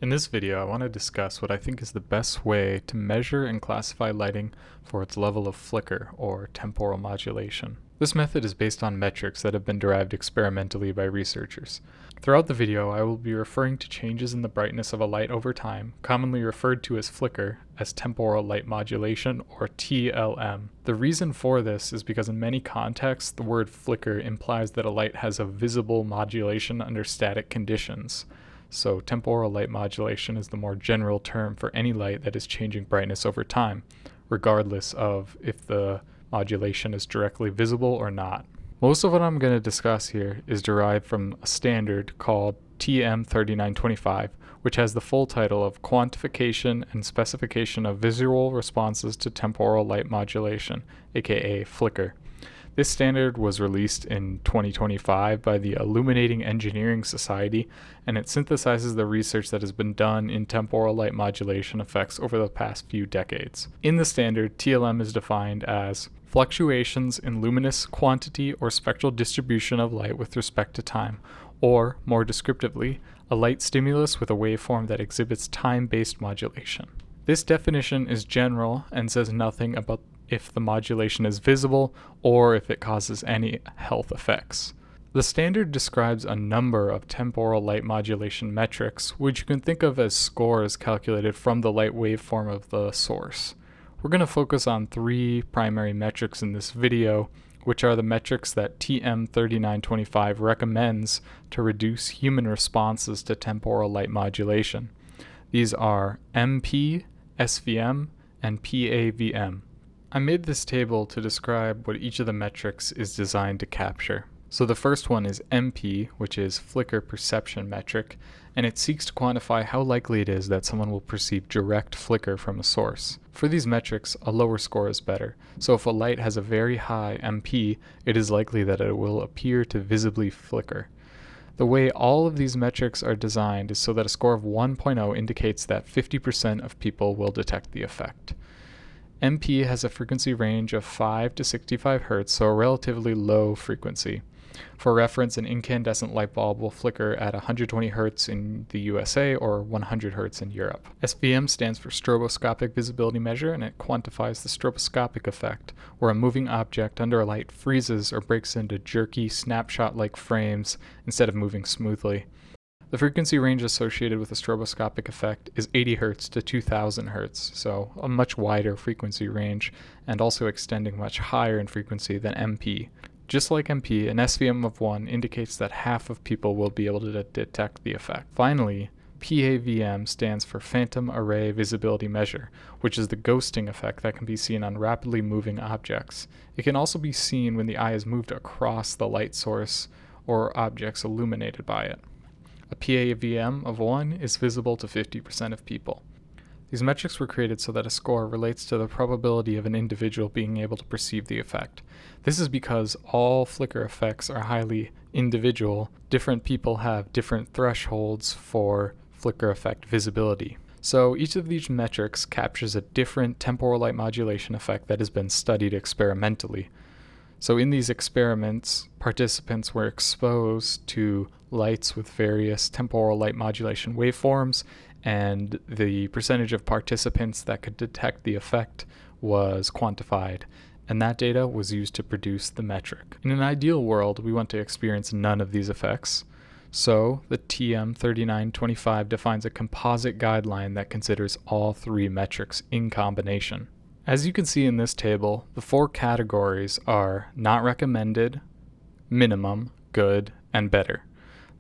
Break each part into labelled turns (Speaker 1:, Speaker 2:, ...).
Speaker 1: In this video, I want to discuss what I think is the best way to measure and classify lighting for its level of flicker, or temporal modulation. This method is based on metrics that have been derived experimentally by researchers. Throughout the video, I will be referring to changes in the brightness of a light over time, commonly referred to as flicker, as temporal light modulation, or TLM. The reason for this is because in many contexts, the word flicker implies that a light has a visible modulation under static conditions. So temporal light modulation is the more general term for any light that is changing brightness over time, regardless of if the modulation is directly visible or not. Most of what I'm going to discuss here is derived from a standard called TM3925, which has the full title of Quantification and Specification of Visual Responses to Temporal Light Modulation, aka flicker. This standard was released in 2025 by the Illuminating Engineering Society, and it synthesizes the research that has been done in temporal light modulation effects over the past few decades. In the standard, TLM is defined as fluctuations in luminous quantity or spectral distribution of light with respect to time, or, more descriptively, a light stimulus with a waveform that exhibits time-based modulation. This definition is general and says nothing about if the modulation is visible or if it causes any health effects. The standard describes a number of temporal light modulation metrics, which you can think of as scores calculated from the light waveform of the source. We're going to focus on three primary metrics in this video, which are the metrics that TM3925 recommends to reduce human responses to temporal light modulation. These are MP, SVM, and PAVM. I made this table to describe what each of the metrics is designed to capture. So the first one is MP, which is flicker perception metric, and it seeks to quantify how likely it is that someone will perceive direct flicker from a source. For these metrics, a lower score is better. So if a light has a very high MP, it is likely that it will appear to visibly flicker. The way all of these metrics are designed is so that a score of 1.0 indicates that 50% of people will detect the effect. MP has a frequency range of 5 to 65 Hz, so a relatively low frequency. For reference, an incandescent light bulb will flicker at 120 Hz in the USA or 100 Hz in Europe. SVM stands for stroboscopic visibility measure, and it quantifies the stroboscopic effect, where a moving object under a light freezes or breaks into jerky, snapshot-like frames instead of moving smoothly. The frequency range associated with the stroboscopic effect is 80 Hz to 2000 Hz, so a much wider frequency range, and also extending much higher in frequency than MP. Just like MP, an SVM of 1 indicates that half of people will be able to detect the effect. Finally, PAVM stands for Phantom Array Visibility Measure, which is the ghosting effect that can be seen on rapidly moving objects. It can also be seen when the eye is moved across the light source or objects illuminated by it. A PAVM of 1 is visible to 50% of people. These metrics were created so that a score relates to the probability of an individual being able to perceive the effect. This is because all flicker effects are highly individual. Different people have different thresholds for flicker effect visibility. So each of these metrics captures a different temporal light modulation effect that has been studied experimentally. So in these experiments, participants were exposed to lights with various temporal light modulation waveforms, and the percentage of participants that could detect the effect was quantified, and that data was used to produce the metric. In an ideal world, we want to experience none of these effects. So the TM3925 defines a composite guideline that considers all three metrics in combination. As you can see in this table, the four categories are not recommended, minimum, good, and better.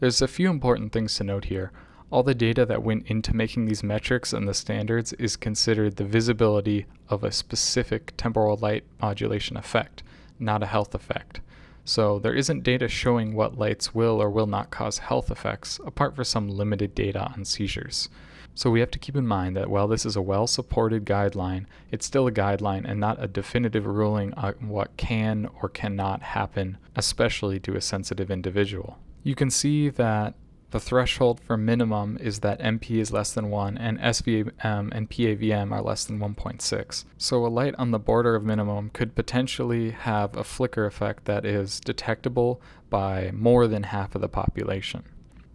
Speaker 1: There's a few important things to note here. All the data that went into making these metrics and the standards is considered the visibility of a specific temporal light modulation effect, not a health effect. So there isn't data showing what lights will or will not cause health effects, apart from some limited data on seizures. So we have to keep in mind that while this is a well-supported guideline, it's still a guideline and not a definitive ruling on what can or cannot happen, especially to a sensitive individual. You can see that the threshold for minimum is that MP is less than 1 and SVM and PAVM are less than 1.6. So a light on the border of minimum could potentially have a flicker effect that is detectable by more than half of the population.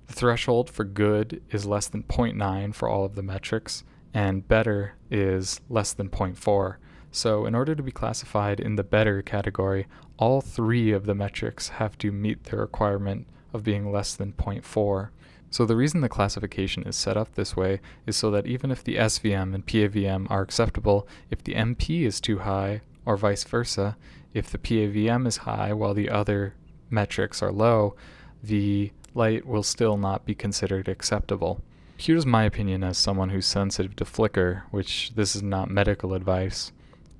Speaker 1: The threshold for good is less than 0.9 for all of the metrics, and better is less than 0.4. So in order to be classified in the better category, all three of the metrics have to meet the requirement of being less than 0.4. So the reason the classification is set up this way is so that even if the SVM and PAVM are acceptable, if the MP is too high, or vice versa, if the PAVM is high while the other metrics are low, the light will still not be considered acceptable. Here's my opinion as someone who's sensitive to flicker, which this is not medical advice.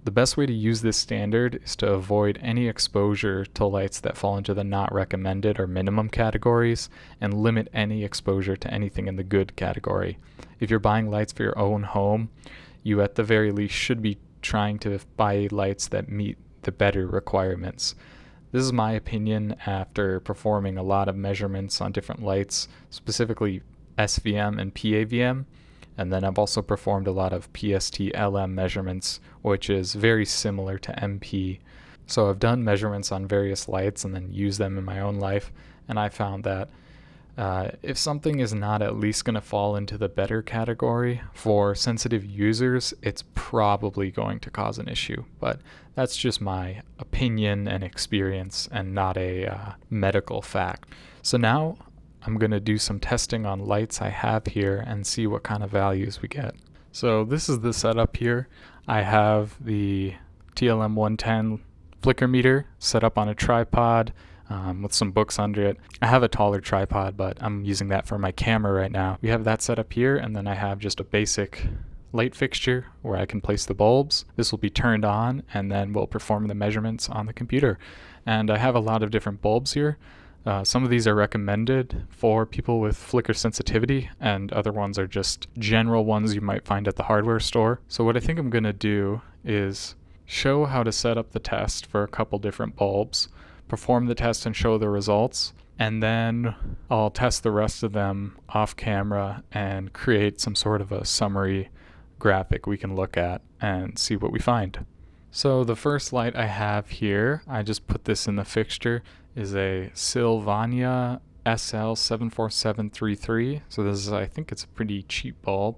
Speaker 1: The best way to use this standard is to avoid any exposure to lights that fall into the not recommended or minimum categories, and limit any exposure to anything in the good category. If you're buying lights for your own home, you at the very least should be trying to buy lights that meet the better requirements. This is my opinion after performing a lot of measurements on different lights, specifically SVM and PAVM. And then I've also performed a lot of TLM measurements, which is very similar to MP. So I've done measurements on various lights and then used them in my own life, and I found that if something is not at least going to fall into the better category for sensitive users, it's probably going to cause an issue. But that's just my opinion and experience and not a medical fact. So now I'm going to do some testing on lights I have here and see what kind of values we get. So this is the setup here. I have the TLM-110 flicker meter set up on a tripod with some books under it. I have a taller tripod, but I'm using that for my camera right now. We have that set up here, and then I have just a basic light fixture where I can place the bulbs. This will be turned on, and then we'll perform the measurements on the computer. And I have a lot of different bulbs here. Some of these are recommended for people with flicker sensitivity, and other ones are just general ones you might find at the hardware store. So what I think I'm going to do is show how to set up the test for a couple different bulbs, perform the test and show the results, and then I'll test the rest of them off camera and create some sort of a summary graphic we can look at and see what we find. So the first light I have here, I just put this in the fixture, is a Sylvania SL74733. So this is, I think it's a pretty cheap bulb.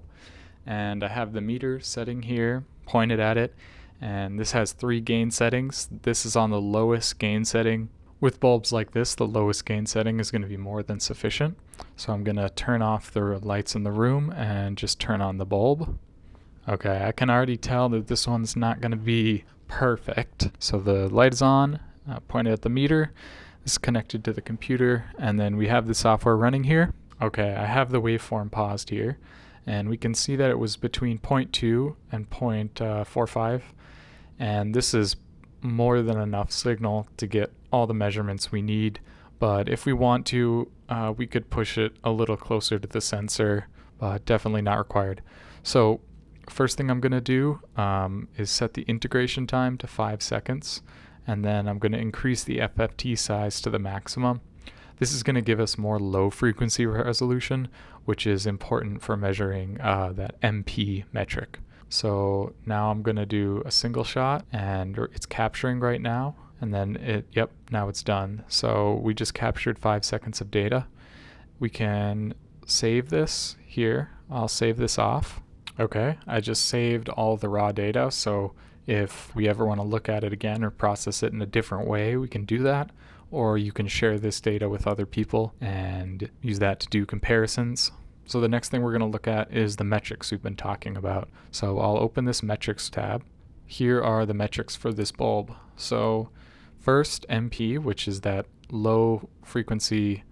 Speaker 1: And I have the meter setting here, pointed at it, and this has 3 gain settings. This is on the lowest gain setting. With bulbs like this, the lowest gain setting is going to be more than sufficient. So I'm going to turn off the lights in the room and just turn on the bulb. Okay, I can already tell that this one's not going to be perfect. So the light is on, pointed at the meter. This is connected to the computer, and then we have the software running here. Okay, I have the waveform paused here, and we can see that it was between 0.2 and 0.45, and this is more than enough signal to get all the measurements we need. But if we want to, we could push it a little closer to the sensor, but definitely not required. So first thing I'm going to do is set the integration time to 5 seconds, and then I'm going to increase the FFT size to the maximum. This is going to give us more low frequency resolution, which is important for measuring that MP metric. So now I'm going to do a single shot, and it's capturing right now, and then now it's done. So we just captured 5 seconds of data. We can save this here. I'll save this off. Okay, I just saved all the raw data, so if we ever want to look at it again or process it in a different way, we can do that. Or you can share this data with other people and use that to do comparisons. So the next thing we're going to look at is the metrics we've been talking about. So I'll open this metrics tab. Here are the metrics for this bulb. So first, MP, which is that low frequency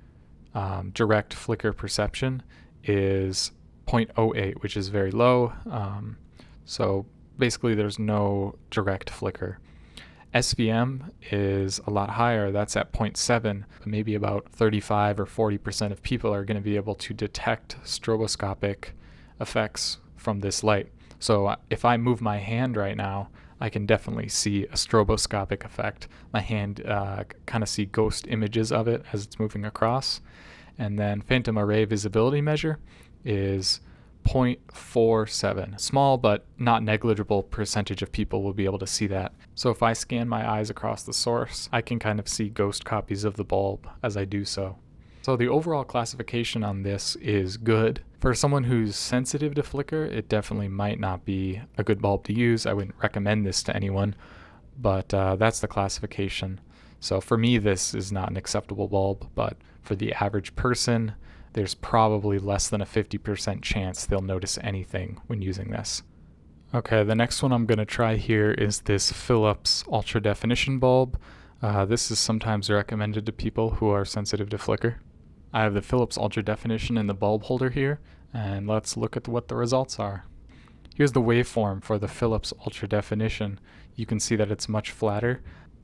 Speaker 1: direct flicker perception, is 0.08, which is very low. So basically there's no direct flicker. SVM is a lot higher. That's at 0.7, but maybe about 35 or 40% of people are going to be able to detect stroboscopic effects from this light. So if I move my hand right now, I can definitely see a stroboscopic effect. My hand kind of see ghost images of it as it's moving across. And then phantom array visibility measure is 0.47. Small but not negligible percentage of people will be able to see that. So if I scan my eyes across the source, I can kind of see ghost copies of the bulb as I do so. So the overall classification on this is good. For someone who's sensitive to flicker, it definitely might not be a good bulb to use. I wouldn't recommend this to anyone, but that's the classification. So for me, this is not an acceptable bulb, but for the average person, there's probably less than a 50% chance they'll notice anything when using this. Okay, the next one I'm going to try here is this Philips Ultra Definition bulb. This is sometimes recommended to people who are sensitive to flicker. I have the Philips Ultra Definition in the bulb holder here, and let's look at what the results are. Here's the waveform for the Philips Ultra Definition. You can see that it's much flatter.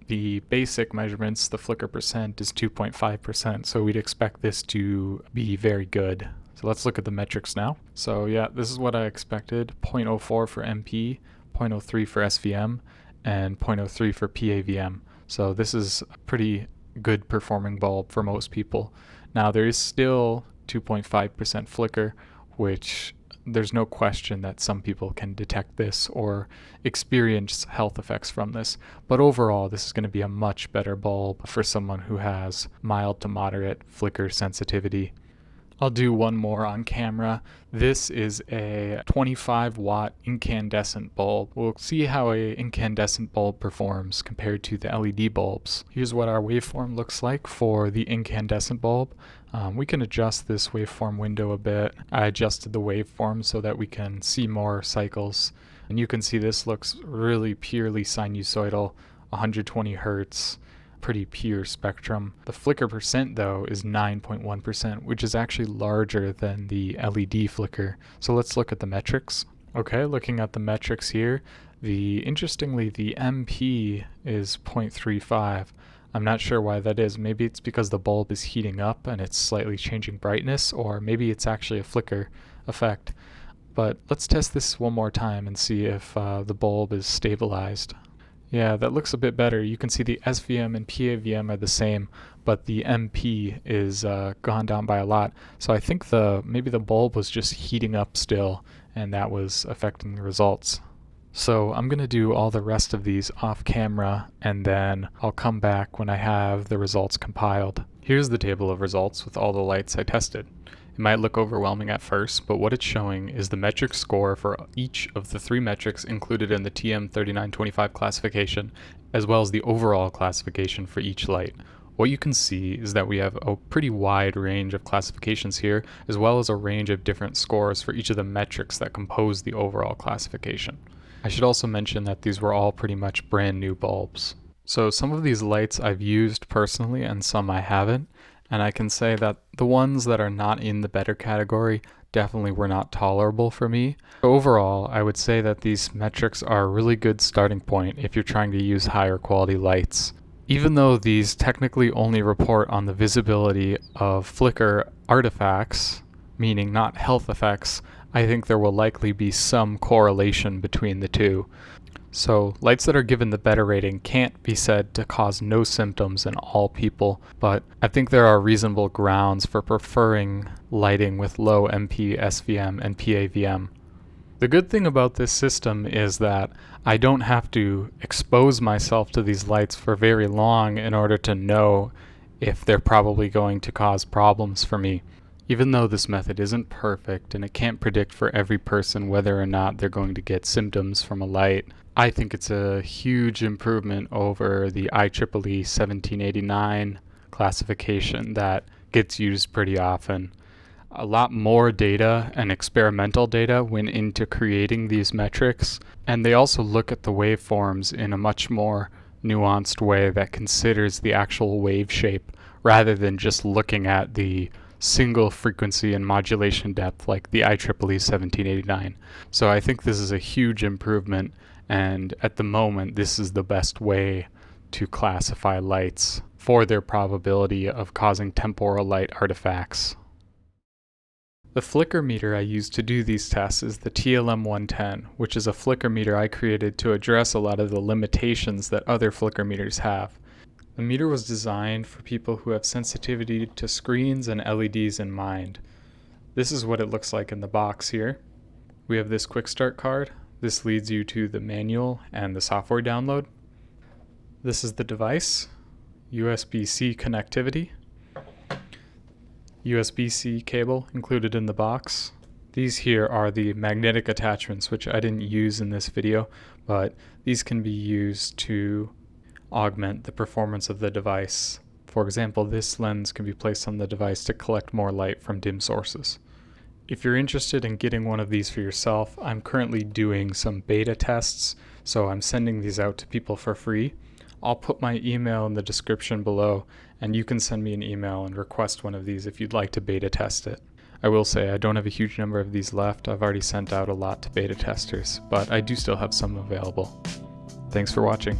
Speaker 1: The basic measurements, the flicker percent, is 2.5%, so we'd expect this to be very good. So let's look at the metrics now. So yeah, this is what I expected. 0.04 for MP, 0.03 for SVM, and 0.03 for PAVM. So this is a pretty good performing bulb for most people. Now there is still 2.5% flicker, which there's no question that some people can detect this or experience health effects from this. But overall, this is going to be a much better bulb for someone who has mild to moderate flicker sensitivity. I'll do one more on camera. This is a 25 watt incandescent bulb. We'll see how an incandescent bulb performs compared to the LED bulbs. Here's what our waveform looks like for the incandescent bulb. We can adjust this waveform window a bit. I adjusted the waveform so that we can see more cycles. And you can see this looks really purely sinusoidal, 120 hertz. Pretty pure spectrum. The flicker percent though is 9.1%, which is actually larger than the LED flicker. So let's look at the metrics. Okay, looking at the metrics here, interestingly the MP is 0.35. I'm not sure why that is. Maybe it's because the bulb is heating up and it's slightly changing brightness, or maybe it's actually a flicker effect. But let's test this one more time and see if the bulb is stabilized. Yeah, that looks a bit better. You can see the SVM and PAVM are the same, but the MP is gone down by a lot. So I think maybe the bulb was just heating up still, and that was affecting the results. So I'm going to do all the rest of these off camera, and then I'll come back when I have the results compiled. Here's the table of results with all the lights I tested. It might look overwhelming at first, but what it's showing is the metric score for each of the 3 metrics included in the TM3925 classification, as well as the overall classification for each light. What you can see is that we have a pretty wide range of classifications here, as well as a range of different scores for each of the metrics that compose the overall classification. I should also mention that these were all pretty much brand new bulbs. So some of these lights I've used personally and some I haven't. And I can say that the ones that are not in the better category definitely were not tolerable for me. Overall, I would say that these metrics are a really good starting point if you're trying to use higher quality lights. Even though these technically only report on the visibility of flicker artifacts, meaning not health effects, I think there will likely be some correlation between the two. So lights that are given the better rating can't be said to cause no symptoms in all people, but I think there are reasonable grounds for preferring lighting with low MP, SVM, and PAVM. The good thing about this system is that I don't have to expose myself to these lights for very long in order to know if they're probably going to cause problems for me. Even though this method isn't perfect and it can't predict for every person whether or not they're going to get symptoms from a light, I think it's a huge improvement over the IEEE 1789 classification that gets used pretty often. A lot more data and experimental data went into creating these metrics, and they also look at the waveforms in a much more nuanced way that considers the actual wave shape rather than just looking at the single frequency and modulation depth like the IEEE 1789. So I think this is a huge improvement, and at the moment this is the best way to classify lights for their probability of causing temporal light artifacts. The flicker meter I used to do these tests is the TLM-110, which is a flicker meter I created to address a lot of the limitations that other flicker meters have. The meter was designed for people who have sensitivity to screens and LEDs in mind. This is what it looks like in the box here. We have this quick start card. This leads you to the manual and the software download. This is the device, USB-C connectivity. USB-C cable included in the box. These here are the magnetic attachments, which I didn't use in this video, but these can be used to augment the performance of the device. For example, this lens can be placed on the device to collect more light from dim sources. If you're interested in getting one of these for yourself, I'm currently doing some beta tests, so I'm sending these out to people for free. I'll put my email in the description below, and you can send me an email and request one of these if you'd like to beta test it. I will say I don't have a huge number of these left. I've already sent out a lot to beta testers, but I do still have some available. Thanks for watching.